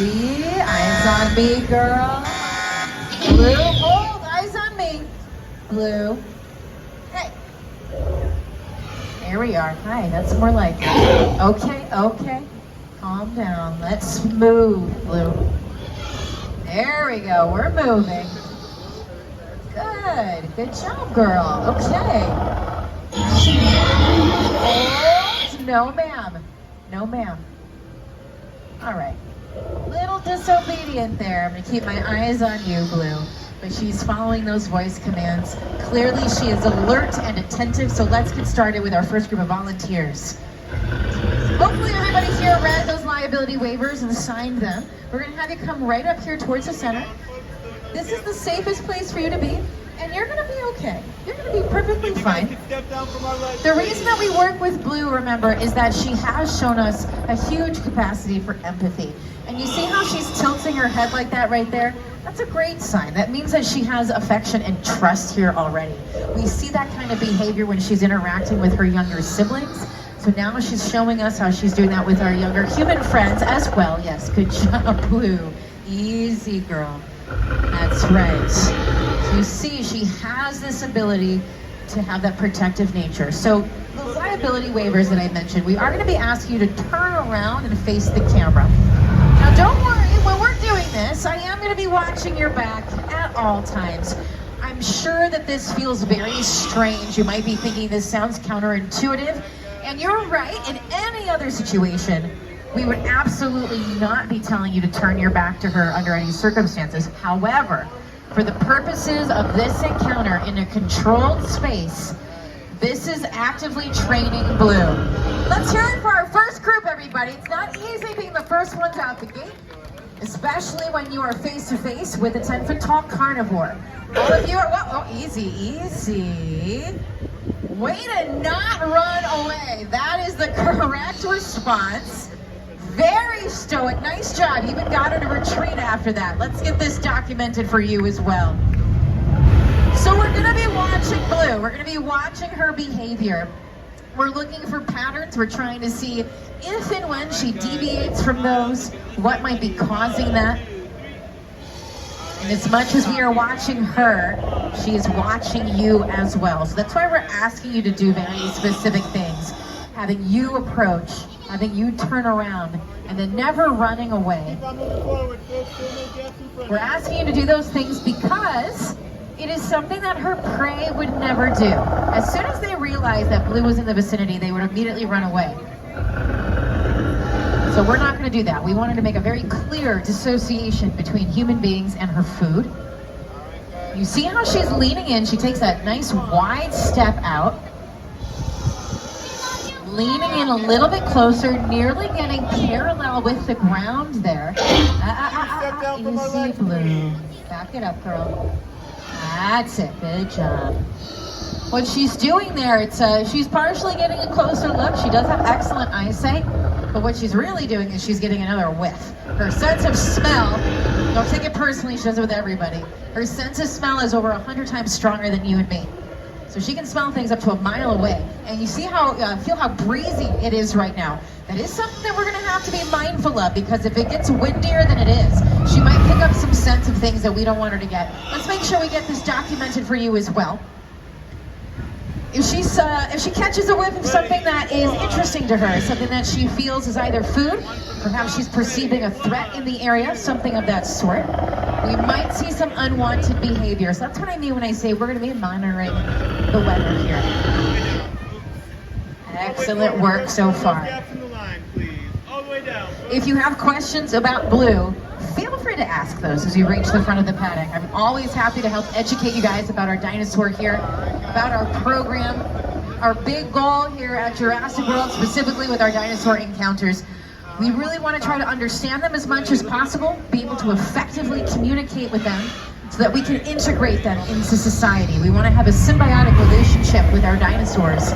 Easy. Eyes on me, girl. Blue, hold. Eyes on me. Blue. Hey. There we are. Hi, that's more like it. Okay. Calm down. Let's move, Blue. There we go. We're moving. Good job, girl. Okay. Hold. No, ma'am. No, ma'am. All right. Little disobedient there. I'm going to keep my eyes on you, Blue. But she's following those voice commands. Clearly, she is alert and attentive, so let's get started with our first group of volunteers. Hopefully everybody here read those liability waivers and signed them. We're going to have you come right up here towards the center. This is the safest place for you to be, and you're going to be okay. You're going to be perfectly fine. The reason that we work with Blue, remember, is that she has shown us a huge capacity for empathy. And you see how she's tilting her head like that right there? That's a great sign. That means that she has affection and trust here already. We see that kind of behavior when she's interacting with her younger siblings. So now she's showing us how she's doing that with our younger human friends as well. Yes, good job, Blue. Easy, girl. That's right. So you see, she has this ability to have that protective nature. So the liability waivers that I mentioned, we are going to be asking you to turn around and face the camera. Now don't worry, when we're doing this, I am going to be watching your back at all times. I'm sure that this feels very strange. You might be thinking this sounds counterintuitive. And you're right, in any other situation, we would absolutely not be telling you to turn your back to her under any circumstances. However, for the purposes of this encounter in a controlled space, this is actively training Blue. Let's hear it for our first group, everybody. It's not easy being the first ones out the gate, especially when you are face-to-face with a 10-foot tall carnivore. All of you are, easy. Way to not run away. That is the correct response. Very stoic. Nice job. You even got her to retreat after that. Let's get this documented for you as well. So we're going to be watching Blue. We're going to be watching her behavior. We're looking for patterns. We're trying to see if and when she deviates from those, what might be causing that. And as much as we are watching her, she is watching you as well. So that's why we're asking you to do very specific things. Having you approach, having you turn around, and then never running away. We're asking you to do those things because it is something that her prey would never do. As soon as they realized that Blue was in the vicinity, they would immediately run away. So we're not going to do that. We wanted to make a very clear dissociation between human beings and her food. You see how she's leaning in. She takes that nice wide step out. Leaning in a little bit closer, nearly getting parallel with the ground there. Easy, Blue. Back it up, girl. That's it. Good job. What she's doing there, she's partially getting a closer look. She does have excellent eyesight, but what she's really doing is she's getting another whiff. Her sense of smell, don't take it personally, she does it with everybody. Her sense of smell is over 100 times stronger than you and me. So she can smell things up to a mile away. And you see how, feel how breezy it is right now. That is something that we're gonna have to be mindful of, because if it gets windier than it is, she might pick up some sense of things that we don't want her to get. Let's make sure we get this documented for you as well. If she catches a whiff of something that is interesting to her, something that she feels is either food, perhaps she's perceiving a threat in the area, something of that sort, we might see some unwanted behavior. So that's what I mean when I say we're going to be monitoring the weather here. Excellent work so far. If you have questions about Blue, feel free to ask those as you reach the front of the paddock. I'm always happy to help educate you guys about our dinosaur here, about our program, our big goal here at Jurassic World, specifically with our dinosaur encounters. We really want to try to understand them as much as possible, be able to effectively communicate with them so that we can integrate them into society. We want to have a symbiotic relationship with our dinosaurs.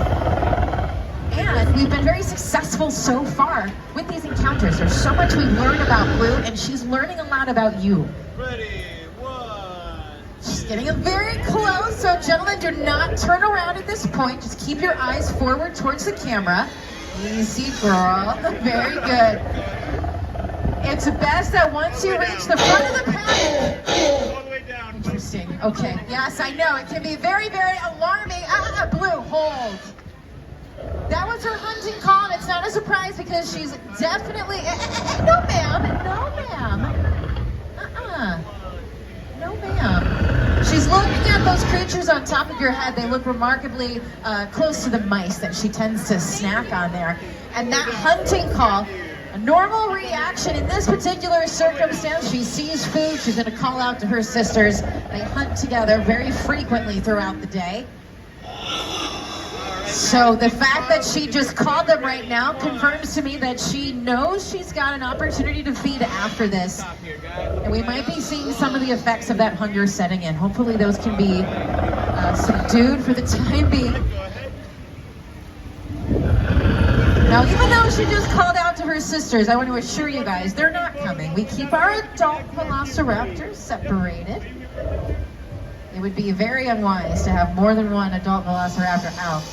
And we've been very successful so far with these encounters. There's so much we've learned about Blue, and she's learning a lot about you. Ready, one. She's getting very close, so gentlemen, do not turn around at this point. Just keep your eyes forward towards the camera. Easy, girl. Very good. It's best that once you reach the front of the pack. All the way down. Interesting. Okay. Yes, I know. It can be very, very alarming. Blue, hold. That was her hunting call, and it's not a surprise because she's definitely. No, ma'am. No, ma'am. No, ma'am. She's looking at those creatures on top of your head. They look remarkably close to the mice that she tends to snack on there. And that hunting call, a normal reaction in this particular circumstance, she sees food, she's going to call out to her sisters. They hunt together very frequently throughout the day. So the fact that she just called them right now confirms to me that she knows she's got an opportunity to feed after this. And we might be seeing some of the effects of that hunger setting in. Hopefully those can be subdued for the time being. Now, even though she just called out to her sisters, I want to assure you guys, they're not coming. We keep our adult velociraptors separated. It would be very unwise to have more than one adult velociraptor out.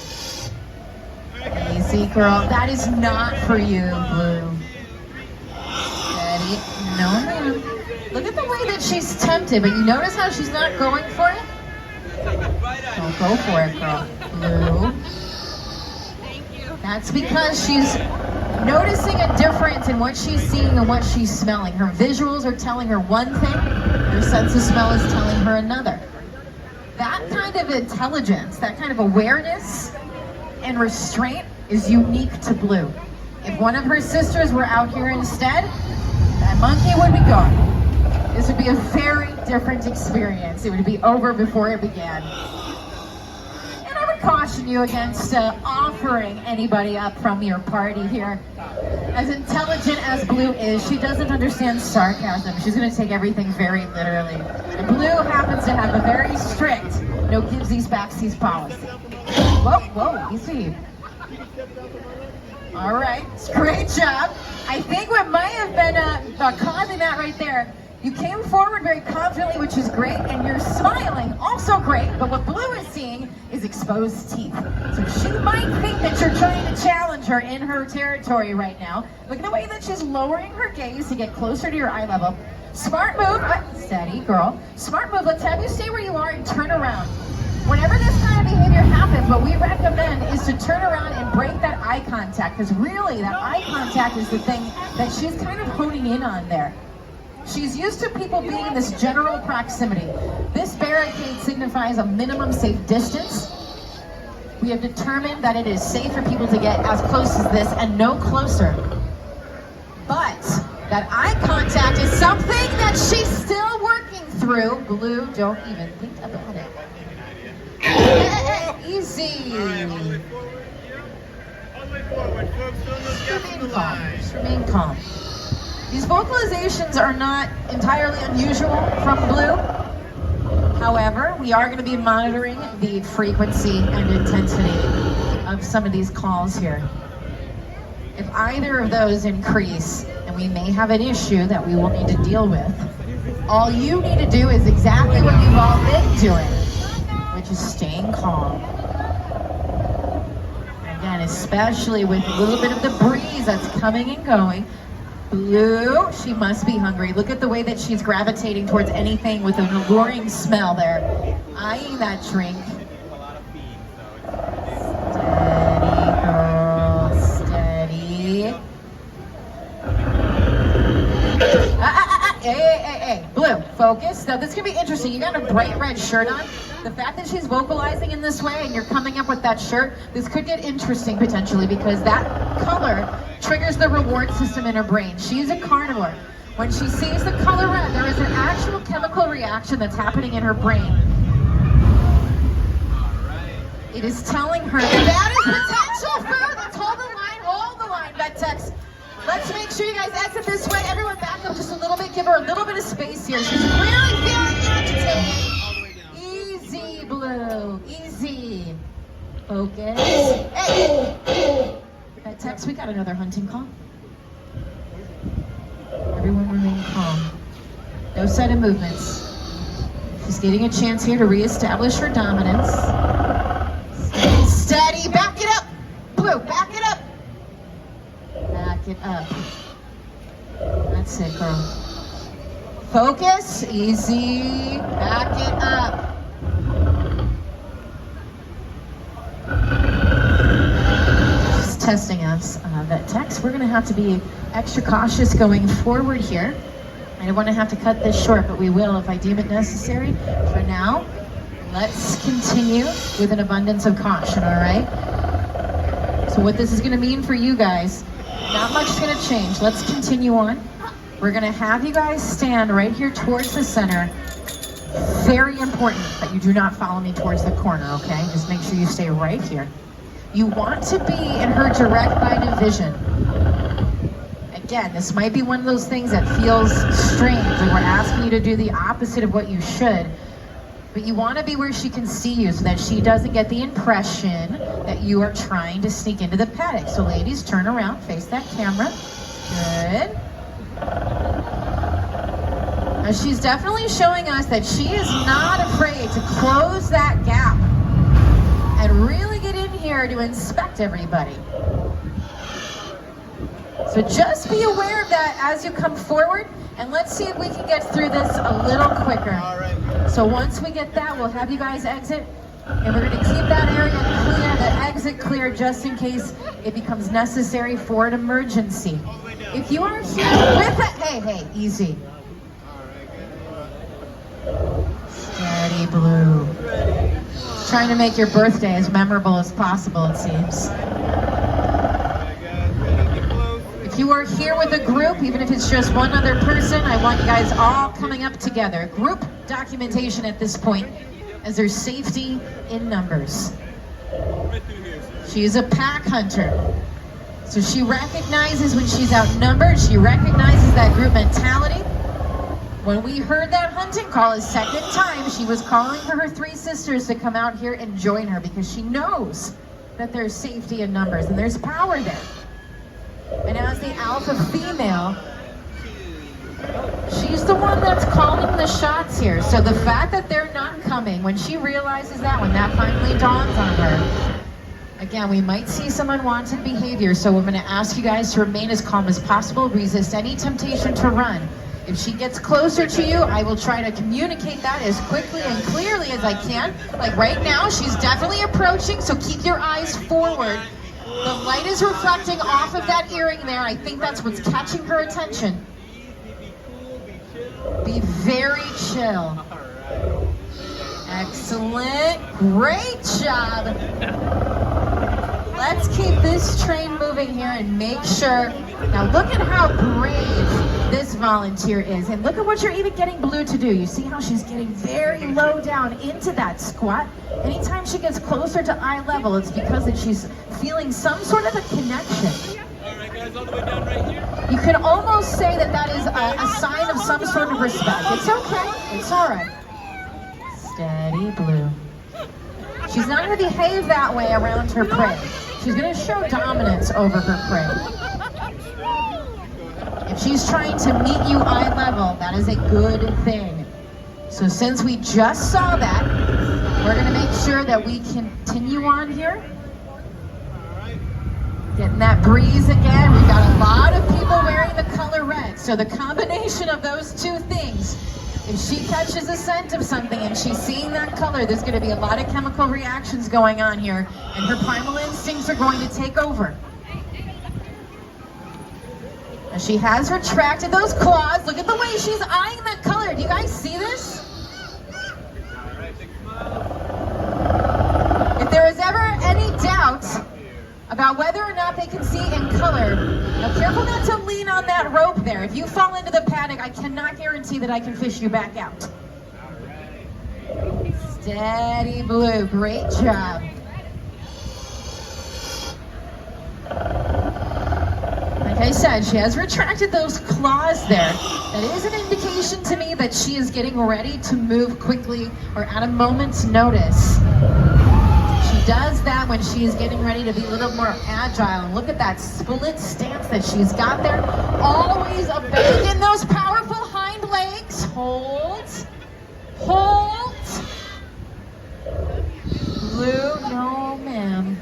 Easy, girl. That is not for you, Blue. Steady. No, ma'am. Look at the way that she's tempted, but you notice how she's not going for it? Don't go for it, girl. Blue. That's because she's noticing a difference in what she's seeing and what she's smelling. Her visuals are telling her one thing, her sense of smell is telling her another. That kind of intelligence, that kind of awareness and restraint is unique to Blue. If one of her sisters were out here instead, that monkey would be gone. This would be a very different experience. It would be over before it began. And I would caution you against offering anybody up from your party here. As intelligent as Blue is, she doesn't understand sarcasm. She's going to take everything very literally. And Blue happens to have a very strict no givesies backsies policy. Whoa, easy. All right, great job. I think what might have been causing that right there, you came forward very confidently, which is great, and you're smiling, also great, but what Blue is seeing is exposed teeth. So she might think that you're trying to challenge her in her territory right now. Look at the way that she's lowering her gaze to get closer to your eye level. Smart move, steady, girl. Smart move, let's have you stay where you are and turn around. Whenever this kind of behavior happens, what we recommend is to turn around and break that eye contact, because really that eye contact is the thing that she's kind of honing in on there. She's used to people being in this general proximity. This barricade signifies a minimum safe distance. We have determined that it is safe for people to get as close as this and no closer. But that eye contact is something that she's still working through. Blue, don't even think about it. Easy. All the way forward, folks. Don't look down from the Remain calm. line. Just remain calm. These vocalizations are not entirely unusual from Blue. However, we are going to be monitoring the frequency and intensity of some of these calls here. If either of those increase, then we may have an issue that we will need to deal with. All you need to do is exactly what you've all been doing, which is staying calm. Again, especially with a little bit of the breeze that's coming and going. Blue, she must be hungry. Look at the way that she's gravitating towards anything with an alluring smell there. Eyeing that drink. Steady, girl, steady. Hey, Blue, focus. Now this could be interesting. You got a bright red shirt on. The fact that she's vocalizing in this way and you're coming up with that shirt, this could get interesting potentially because that color triggers the reward system in her brain. She's a carnivore. When she sees the color red, there is an actual chemical reaction that's happening in her brain. It is telling her that is potential food. Let's hold the line, Vetex. Let's make sure you guys exit this way. Everyone back up just a little bit. Give her a little bit of space here. She's really feeling agitated. Easy, Blue. Easy. Focus. Hey. Vetex, we got another hunting call. Everyone remain calm. No sudden movements. She's getting a chance here to reestablish her dominance. Steady. Back it up. Blue, back it up. Back it up. That's it, girl. Focus, easy, back it up. Just testing us. That text, we're gonna have to be extra cautious going forward here. I don't wanna have to cut this short, but we will if I deem it necessary. For now, let's continue with an abundance of caution, all right? So what this is gonna mean for you guys, not much is gonna change. Let's continue on. We're gonna have you guys stand right here towards the center. Very important that you do not follow me towards the corner, okay? Just make sure you stay right here. You want to be in her direct line of vision. Again, this might be one of those things that feels strange, like we're asking you to do the opposite of what you should, but you want to be where she can see you so that she doesn't get the impression that you are trying to sneak into the paddock. So ladies, turn around, face that camera. Good. Now she's definitely showing us that she is not afraid to close that gap and really get in here to inspect everybody. So just be aware of that as you come forward, and let's see if we can get through this a little quicker. All right. So once we get that, we'll have you guys exit, and we're going to keep that area clear, the exit clear, just in case it becomes necessary for an emergency. If you are here with it, hey, easy. Steady, Blue. Trying to make your birthday as memorable as possible, it seems. If you are here with a group, even if it's just one other person, I want you guys all coming up together. Group documentation at this point, as there's safety in numbers. She's a pack hunter. So she recognizes when she's outnumbered, she recognizes that group mentality. When we heard that hunting call a second time, she was calling for her 3 sisters to come out here and join her because she knows that there's safety in numbers and there's power there. And as the alpha female, she's the one that's calling the shots here. So the fact that they're not coming, when she realizes that, when that finally dawns on her, again, we might see some unwanted behavior. So we're going to ask you guys to remain as calm as possible, resist any temptation to run. If she gets closer to you, I will try to communicate that as quickly and clearly as I can. Like right now, she's definitely approaching, so keep your eyes forward. The light is reflecting off of that earring there. I think that's what's catching her attention. Be very chill. Excellent. Great job. Let's keep this train moving here and make sure. Now look at how brave this volunteer is. And look at what you're even getting Blue to do. You see how she's getting very low down into that squat? Anytime she gets closer to eye level, it's because that she's feeling some sort of a connection. All right, guys, all the way down right here. You could almost say that that is a sign of some sort of respect. It's okay. It's all right. Steady, Blue. She's not going to behave that way around her prey. She's going to show dominance over her prey. If she's trying to meet you eye level, that is a good thing. So since we just saw that, we're going to make sure that we continue on here. Getting that breeze again. We've got a lot of people wearing the color red. So the combination of those two things, if she catches a scent of something and she's seeing that color, there's going to be a lot of chemical reactions going on here, and her primal instincts are going to take over. Now she has retracted those claws. Look at the way she's eyeing that color. Do you guys see this? If there is ever any doubt about whether or not they can see in color, now careful not to lean on that rope there. If you fall into the paddock, I cannot guarantee that I can fish you back out. Steady, Blue. Great job. Like I said, she has retracted those claws there. That is an indication to me that she is getting ready to move quickly or at a moment's notice. She does that when she is getting ready to be a little more agile. And look at that split stance that she's got there. Always abandon those powerful hind legs. Hold. Hold. Blue, no ma'am.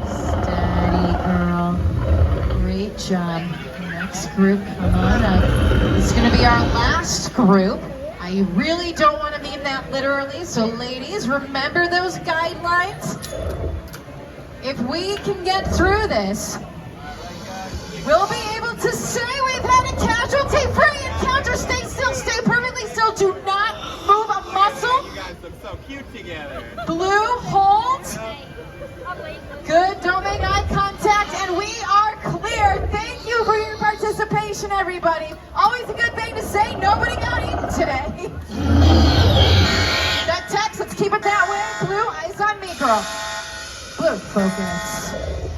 Steady, girl. Great job. Next group, come on up. This is going to be our last group. I really don't want to mean that literally, so ladies, remember those guidelines. If we can get through this, we'll be able to say we've had a casualty-free encounter. Stay still, stay perfectly still. Do not move a muscle. You guys look so cute together. Blue, hold. Good, don't make eye contact, and we are clear. Thank you for your participation, everybody. Always a good thing to say, nobody got eaten today. That text, let's keep it that way. Blue, eyes on me, girl. Blue, focus.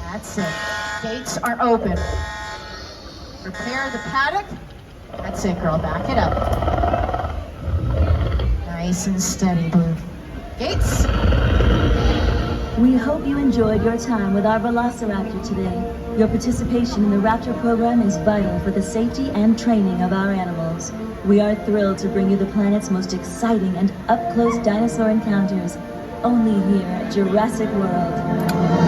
That's it. Gates are open. Prepare the paddock. That's it, girl, back it up. Nice and steady, Blue. Gates. We hope you enjoyed your time with our Velociraptor today. Your participation in the Raptor program is vital for the safety and training of our animals. We are thrilled to bring you the planet's most exciting and up-close dinosaur encounters, only here at Jurassic World.